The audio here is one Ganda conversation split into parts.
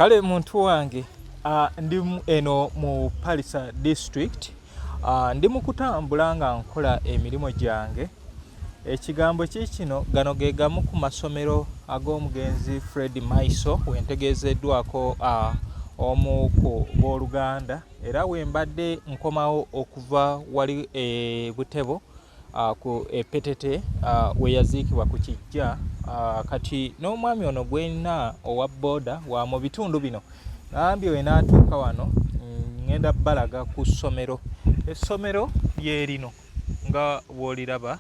Kale muntu wange ndi eno mu Palisa district ndi mu kutambula nga nkola emirimu gyange. Ekigambo kikino gano ge gamu ku masomero ag'omugenzi Fred Maiso wentegeezeddwako omu ku booluganda era wembadde nkomawo okuva wali Butebo ku Epetete we yaziikibwa ku Kijja. Kati n'omwami ono gwenna owa booda wa mu bitundu bino ngambye we n'atuuka wano ngenda balaga ku ssomero. Essomero lye lino nga bw'oliraba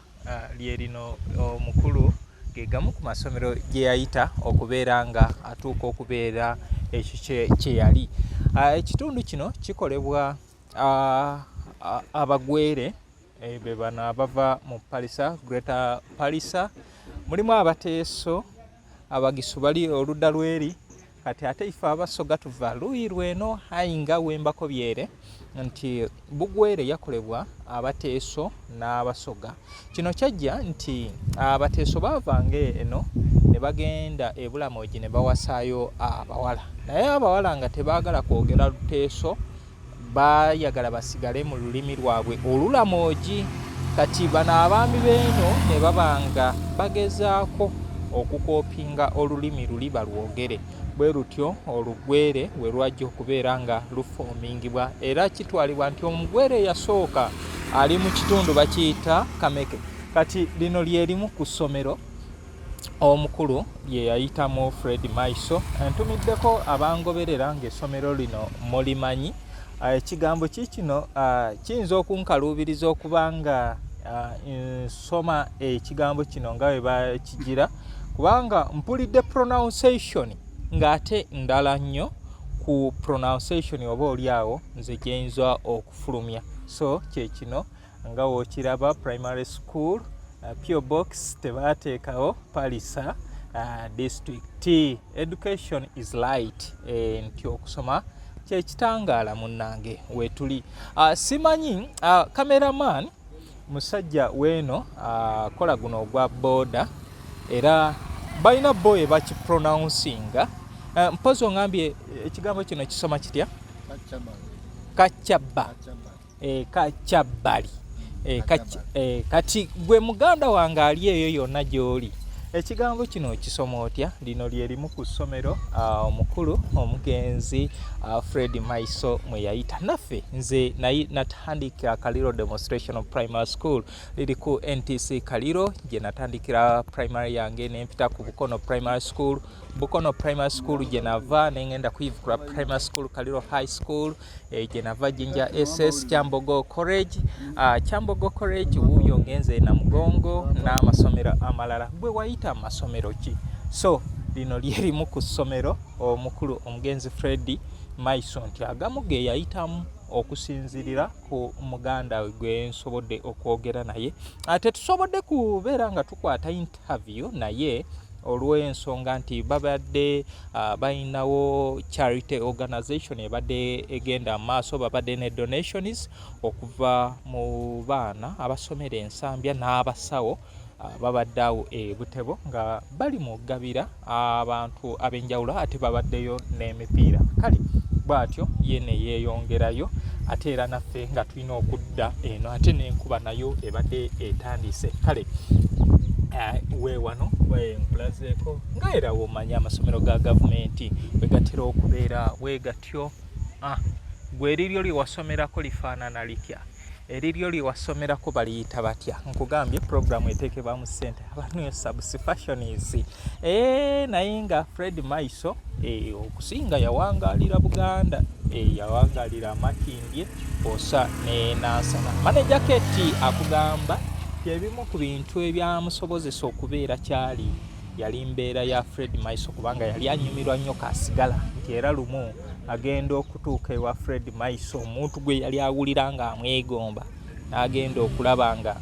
lye lino omukulu ge gamu ku masomero gye yayita okubeera nga atuuka okubeera ekyo kye yali. Ekitundu kino kikolebwa abagwere be bano abava mu Palisa, Greater Palisa. Mulimu abateeso abagisu bali oludda lweri, kati ate ife abasoga tuva luuyi lweno hayinga wembakobyere nti Bugwere yakolebwa abateeso n'abasoga. Kino kyajja nti abateeso baavanga eno ne bagenda e Bulamogi ne bawasaayo abawala, naye abawala nga tebaagala kwogera luteeso, baayagala basigale mu lulimi lwabwe Olulamogi. Kati bano abaami b'eno ne babanga bagezaako okukoopinga olulimi luli balwogere, bwe lutyo Olugwere we lwajja okubeera nga lufoomingibwa era kitwalibwa nti Omugwere yasooka ali mu kitundu bakiyita Kameke. Kati lino lye limu ku ssomero omukulu lye yayitamu Fred Maiso. Ntumiddeko abangoberera ng'essomero lino mulimanyi. Ekigambo kikino kiyinza okunkaluubiriza okuba nga nsoma ekigambo kino nga bwe bakigira, kubanga mpulidde pronunciation ng'ate ndala nnyo ku pronunciation oba oliawo nze gyeyinza okufulumya. So kye kino nga wookiraba primary school PO Box tebaateekawo Palisa district. Education is light, nti okusoma kyekitangaala munnange weetuli. Simanyi cameraman musajja weeno kola guno ogwa booda era balina bo bakipronouncing. Mpozi ongambye ekigambo kino kisoma kitya? Kacyabba. Kacyabali. Kati gwe muganda wange ali eyo yonna gy'oli, ekigambo kino kisoma otya? Lino lye limu ku ssomero omukulu omugenzi Fred Maiso mwe yayita. Naffe nze natandikira Kaliro Demonstration Primary School, liri ku NTC Kaliro gye natandikira primary yange, ne mpita ku Bukono Primary School. Bukono Primary School gye nava ne ngenda kuyivukira Primary School Kaliro High School, gye nava Jinja SS Kyambogo College. Kyambogo College wuuyo ngenze na Mugongo n'amasomero amalala. Gwe wayita amasomero ki? So lino lye limu ku ssomero omukulu omugenzi Fred Maiso nti agamu ge yayitamu okusinzirira ku muganda gwe nsobodde okwogera naye. Ate tusobodde kubeera nga tukwata interview naye olw'ensonga nti babadde balinawo charity organization ebadde egenda maaso, babadde ne donations okuva mu baana abasomera ensambya n'abasawo babadde awo e Butebo nga bali mu gabira abantu ab'enjawulo, ate babaddeyo n'emipiira. Kale bw'atyo yene yeeyongerayo ate era naffe nga tulina okudda eno ate n'enkuba nayo ebadde etandise. Kale weewano nkulazeeko nga era womanya amasomero ga gavumenti bwe gatera okubeera bwe gatyo. Gwe eriryo lye wasomerako lifaanana litya? Eriryo lye wasomerako baliyita batya? Nkugambye programu eteekebwamu ssente, abantu subsifashions. Naye nga Fred Maiso okusinga yawangaalira Buganda, yawangaalira Makindye osa ne Nansana. Manager Keti akugamba ebimu ku bintu ebyamusobozesa okubeera kyali yali mbeera ya Fred Maiso, kubanga yali anyumirwa nnyo kasigala nti era lumu agenda okutuuka ewa Fred Maiso, omuntu gwe yali awulira nga amwegomba, n'agenda okulaba nga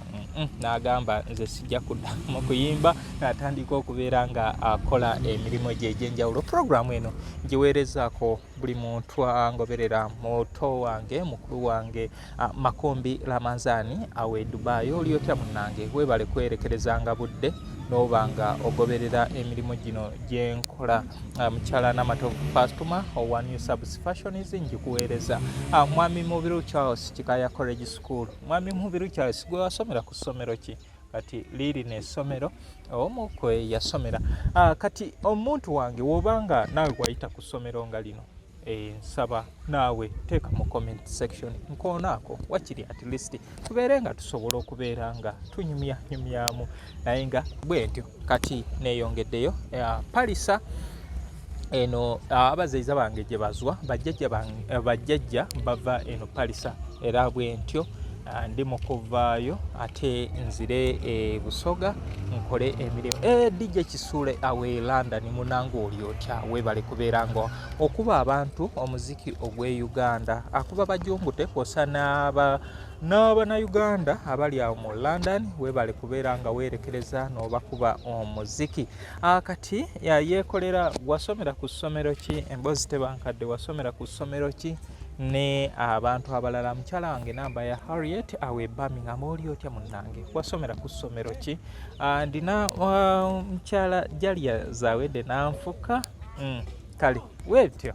n'agamba nze sijja kudda mu kuyimba, n'atandika okubeera nga akola emirimu gye egy'enjawulo. Programu eno giweerezaako buli muntu angoberera muto wange mukulu wange Makombi Ramazani awe Dubai oli otya munnange webale kwerekerezanga budde nobanga ogoberera emirimu gino gyenkola mukyala n'amatovu Fatuma owa New Subs Fashions njikuweereza mwami Mubiru Charles Kikaya College School. Mwami Mubiru Charles gwe wasomera ku ssomero ki kati liri n'essomero omu kwe yasomera kati omuntu wange wobanga nawe wayita ku ssomero nga lino nsaba nawe teeka mu comment section nkonaako wakiri at least tubeere nga tusobola okubeera nga tunyumyamu naye nga bwentyo kati neeyongeddeyo palisa eno abazaiza bange gye bazwa bajjajja bava eno palisa era bwentyo ndi mukuvaayo ate nzire Busoga nkole emirimu DJ Kisule awe London munango oli otya webale kubeera ngo okuba abantu omuziki ogwe Uganda akuba bajumbute kosana na Uganda abali awo mu London webale kubeera nga werekereza n'obakuba omuziki kati yekolera wasomera ku ssomero ki embozi tebankadde wasomera ku ssomero ki ne abantu abalala mukyala wange namba ya Harriet awe Birmingham oli otya munnange wasomera ku ssomero ki ndina mukyala Jalia zawedde nanfuka kale wetyo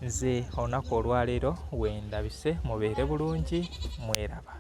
nze onako olwaleero wendabise mubeere bulungi mweraba.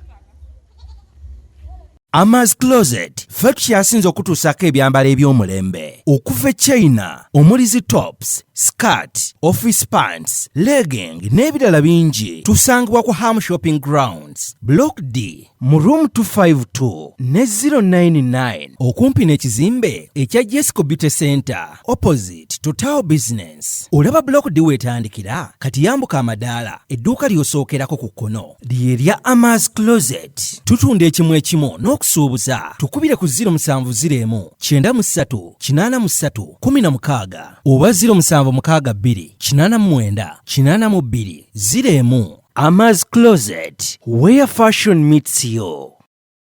Amaz Closet ffe tukyasinza okutuusako ebyambalo eby'omulembe okuva China omulizi tops skirt office pants legging n'ebirala bingi tusangibwa ku Ham Shopping Grounds Block D mu room 252 ne 099 okumpi n'ekizimbe ekya Jesco Beauty Center opposite to Tower Business. Olaba Block D wetandikira kati yambuka amadaala edduuka ly'osookerako ku kkono lyerya Amaz Closet. Tutunda ekimu n'okusuubuza tukubire ku 0701 93 83 16 oba 0762 89 82 01. Amaz Closet, where fashion meets you.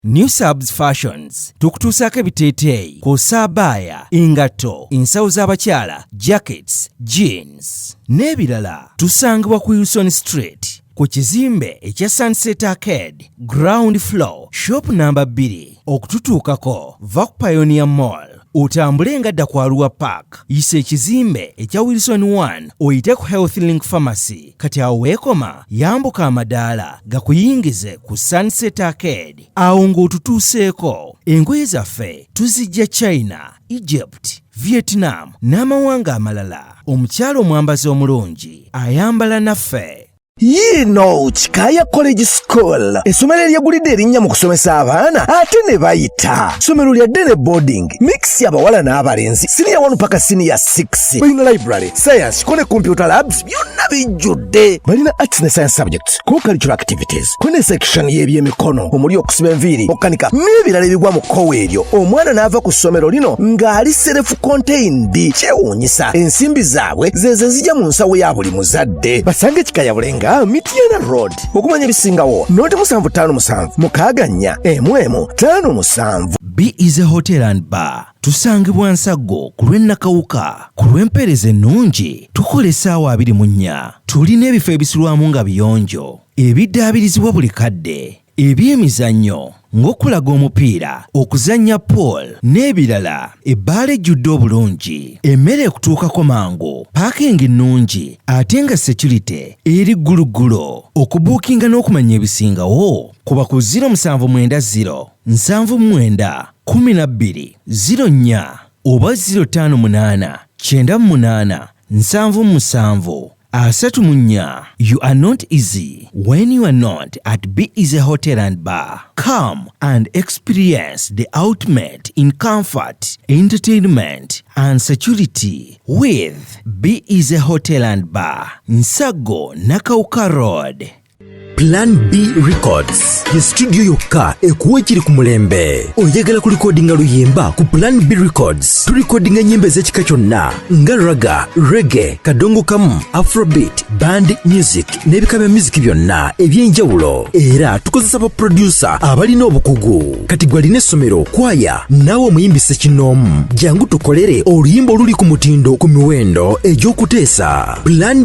New Subs Fashions tukutuusako ebiteeteeyi kw'ossa abaya engatto ensawo z'abakyala jackets jeans n'ebirala tusangibwa ku Wilson Street ku kizimbe ekya Sunset Arcade ground floor shop number 2 okututuukako va ku Pioneer Mall otambule nga dda ku Arua Park yisa ekizimbe ekya Wilson 1 oyite ku Health Link Pharmacy kati awo weekoma yambuka amadaala gakuyingize ku Sunset Arcade awo ng'otutuuseeko. Engoye zaffe tuzijja China, Egypt, Vietnam n'amawanga amalala. Omukyala omwambazi omulungi ayambala naffe. Yino Kikaya College School essomero eryegulidde erinnya mu kusomesa abaana ate ne bayita ssomero lya ddene boarding mix y'abawala n'abalenzi senior 1 paka senior 6 balina library science kone computer labs byonna bijjudde balina arts ne science subjects co-curricular activities kone section y'ebyemikono omuli okusiba enviiri okukanika n'ebirala ebigwa mu kkowe eryo omwana n'ava ku ssomero lino ng'ali self contained kyewuunyisa ensimbi zaabwe zeze zijja mu nsawo ya buli muzadde basange Kikaya Bulenga Mitiana Road okumanya ebisingawo noti 757 mukaganya emwemu 57. Be Easy Hotel and Bar tusangibwa Nsago ku lw'Ennakawuka ku lw'empeereza ennungi tukola essaawa 24. Tulina ebifo ebisulwamu nga biyonjo ebiddaabirizibwa buli kadde ebyemizannyo ng'okulaga omupiira okuzannya pool n'ebirala ebbaala ejjudde obulungi emmere ekutuukako mangu paakingi nnungi ate nga security eri gguluggulo okubuukinga n'okumanya ebisingawo kuba ku 0790 79 12 04 oba 058 98 77 34. You are not easy when you are not at Be Easy Hotel and Bar. Come and experience the ultimate in comfort, entertainment and security with Be Easy Hotel and Bar, Nsago, Nakauka Road. Plan B Records ye studio yokka ekuwa ekiri ku mulembe. Oyagala ku recordinga luyimba ku Plan B Records tulikodinga nyimba ez'ekika kyonna nga raga, reggae, kadongo kamu, afrobeat, band music n'ebika bya music byonna eby'enjawulo era tukozesa ba producer abalina obukugu. Kati gwalina essomero kwaya naawe omuyimbise kinoomu jangu tukolere oluyimba oluli ku mutindo ku miwendo egy'okuteesa. Plan